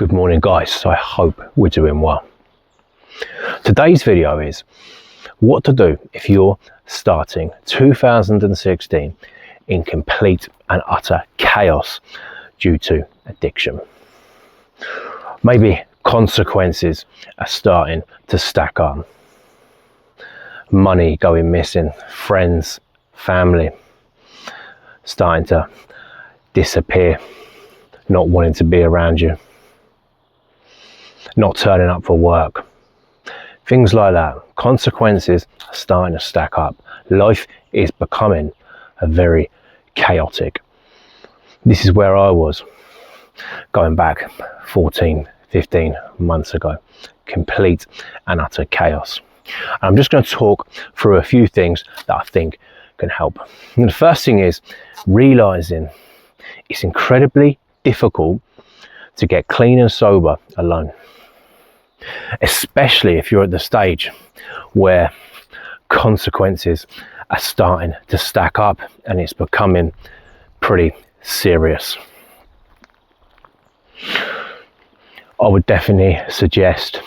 Good morning guys, so I hope we're doing well. Today's video is what to do if you're starting 2016 in complete and utter chaos due to addiction. Maybe consequences are starting to stack up. Money going missing, friends, family starting to disappear, not wanting to be around you, not turning up for work, things like that. Consequences are starting to stack up. Life is becoming a very chaotic. This is where I was going back 14, 15 months ago. Complete and utter chaos. I'm just going to talk through a few things that I think can help. And the first thing is realizing it's incredibly difficult to get clean and sober alone, especially if you're at the stage where consequences are starting to stack up and it's becoming pretty serious. I would definitely suggest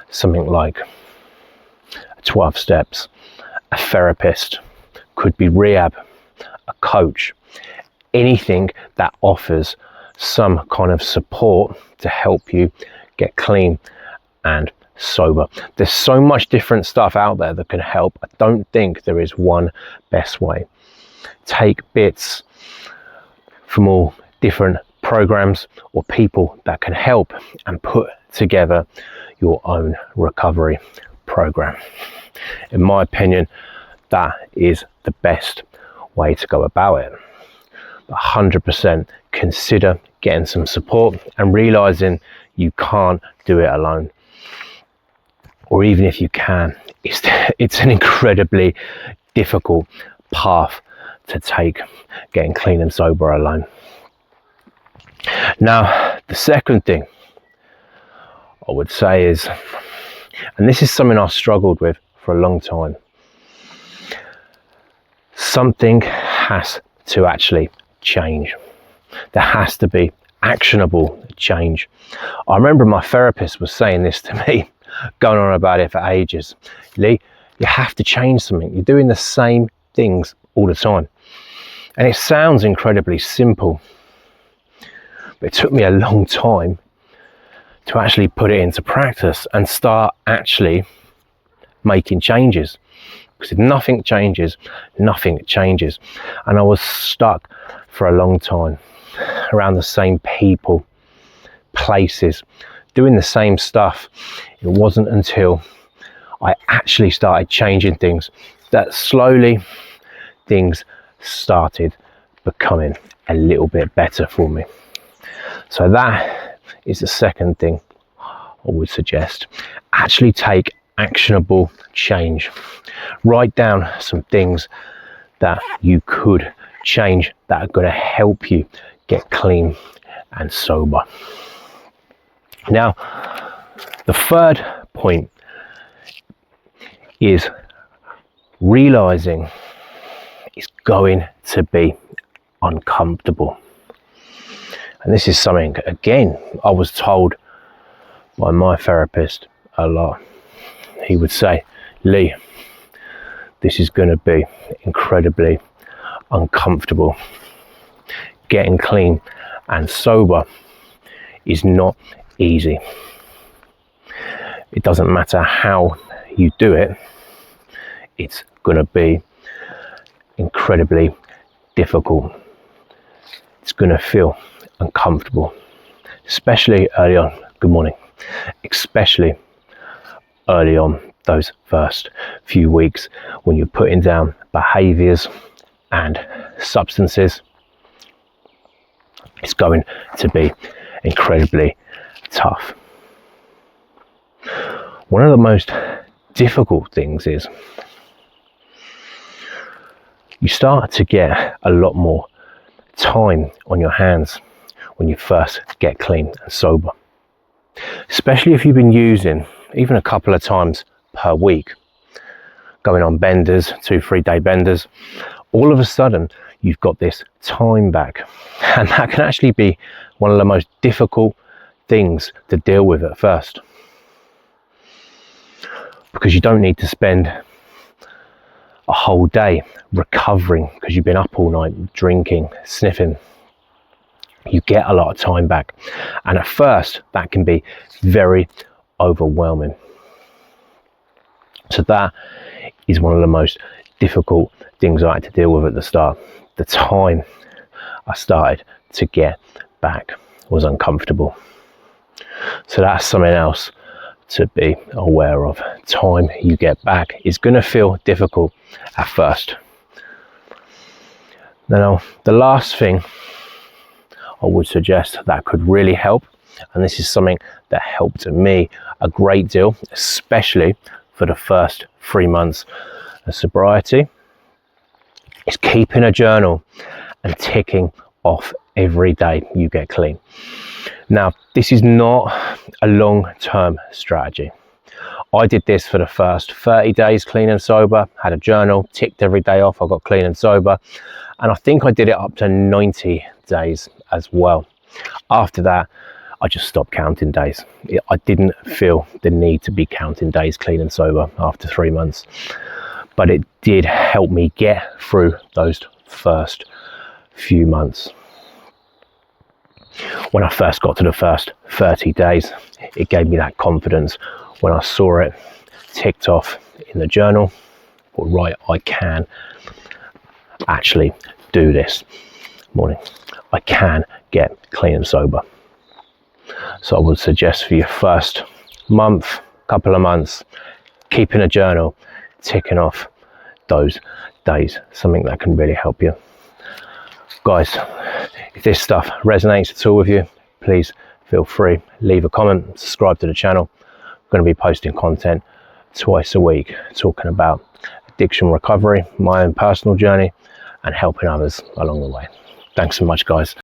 something like 12 steps, a therapist, could be rehab, a coach, anything that offers some kind of support to help you get clean and sober. There's so much different stuff out there that can help. I don't think there is one best way. Take bits from all different programs or people that can help and put together your own recovery program. In my opinion, that is the best way to go about it. 100% consider getting some support and realizing you can't do it alone, or even if you can, it's an incredibly difficult path to take, getting clean and sober alone. Now, the second thing I would say is, and this is something I've struggled with for a long time, something has to actually change. There has to be actionable change. I remember my therapist was saying this to me, going on about it for ages. Lee, you have to change something. You're doing the same things all the time. And it sounds incredibly simple, but it took me a long time to actually put it into practice and start actually making changes. Because if nothing changes, nothing changes. And I was stuck for a long time around the same people, places, doing the same stuff. It wasn't until I actually started changing things that slowly things started becoming a little bit better for me. So that is the second thing I would suggest. Actually take actionable change. Write down some things that you could change that are going to help you get clean and sober. Now, the third point is realizing it's going to be uncomfortable. And this is something, again, I was told by my therapist a lot. He would say, Lee, this is going to be incredibly uncomfortable. Getting clean and sober is not easy. It doesn't matter how you do it, it's going to be incredibly difficult. It's going to feel uncomfortable, especially early on. Good morning. Especially early on, those first few weeks when you're putting down behaviors and substances. It's going to be incredibly tough. One of the most difficult things is you start to get a lot more time on your hands when you first get clean and sober, especially if you've been using even a couple of times per week, going on benders, 2-3 day benders. All of a sudden you've got this time back, and that can actually be one of the most difficult things to deal with at first, because you don't need to spend a whole day recovering because you've been up all night drinking, sniffing. You get a lot of time back, and at first that can be very overwhelming. So that is one of the most difficult things I had to deal with at the start. The time I started to get back was uncomfortable. So that's something else to be aware of. Time you get back is going to feel difficult at first. Now, the last thing I would suggest that could really help, and this is something that helped me a great deal, especially for the first 3 months of sobriety, is keeping a journal and ticking off every day you get clean. Now, this is not a long-term strategy. I did this for the first 30 days clean and sober, had a journal, ticked every day off, I got clean and sober, and I think I did it up to 90 days as well. After that, I just stopped counting days. I didn't feel the need to be counting days clean and sober after 3 months, but it did help me get through those first few months. When I first got to the first 30 days, it gave me that confidence when I saw it ticked off in the journal. Well, right, I can actually do this. Morning, I can get clean and sober. So I would suggest for your first month, couple of months, keeping a journal, ticking off those days, something that can really help you. Guys, if this stuff resonates at all with you, please feel free, leave a comment, subscribe to the channel. I'm going to be posting content twice a week, talking about addiction recovery, my own personal journey, and helping others along the way. Thanks so much, guys.